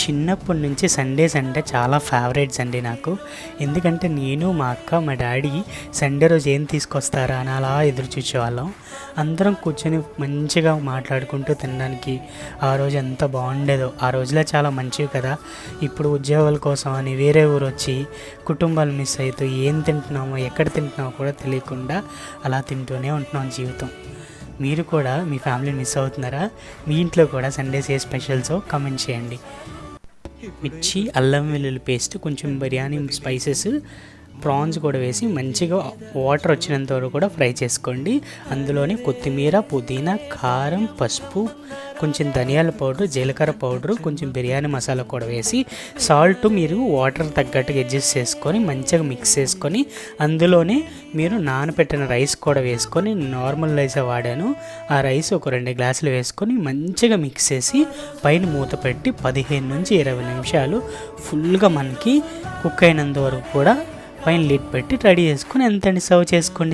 చిన్నప్పటి నుంచి సండేస్ అంటే చాలా ఫేవరెట్స్ అండి నాకు. ఎందుకంటే నేను, మా అక్క, మా డాడీ సండే రోజు ఏం తీసుకొస్తారా అని అలా ఎదురు చూసేవాళ్ళం. అందరం కూర్చొని మంచిగా మాట్లాడుకుంటూ తినడానికి ఆ రోజు ఎంత బాగుండేదో. ఆ రోజులే చాలా మంచివి కదా. ఇప్పుడు ఉద్యోగాల కోసం అని వేరే ఊరు వచ్చి కుటుంబాలు మిస్ అవుతూ ఏం తింటున్నామో ఎక్కడ తింటున్నామో కూడా తెలియకుండా అలా తింటూనే ఉంటున్నాం జీవితం. మీరు కూడా మీ ఫ్యామిలీని మిస్ అవుతున్నారా? మీ ఇంట్లో కూడా సండేస్ ఏ స్పెషల్సో కామెంట్ చేయండి. మిర్చి, అల్లం వెల్లుల్లి పేస్ట్, కొంచెం బిర్యానీ స్పైసెస్, ప్రాన్స్ కూడా వేసి మంచిగా వాటర్ వచ్చినంత వరకు కూడా ఫ్రై చేసుకోండి. అందులోనే కొత్తిమీర, పుదీనా, కారం, పసుపు, కొంచెం ధనియాల పౌడర్, జీలకర్ర పౌడరు, కొంచెం బిర్యానీ మసాలా కూడా వేసి సాల్ట్ మీరు వాటర్ తగ్గట్టుగా అడ్జస్ట్ చేసుకొని మంచిగా మిక్స్ చేసుకొని అందులోనే మీరు నానబెట్టిన రైస్ కూడా వేసుకొని, నార్మల్ రైసే వాడాను, ఆ రైస్ ఒక 2 గ్లాసులు వేసుకొని మంచిగా మిక్స్ చేసి పైన మూత పెట్టి 15 నుంచి 20 నిమిషాలు ఫుల్గా మనకి కుక్ అయినంత వరకు కూడా పైన లిడ్ పెట్టి రెడీ చేసుకొని ఎంతండి సర్వ్ చేసుకోండి.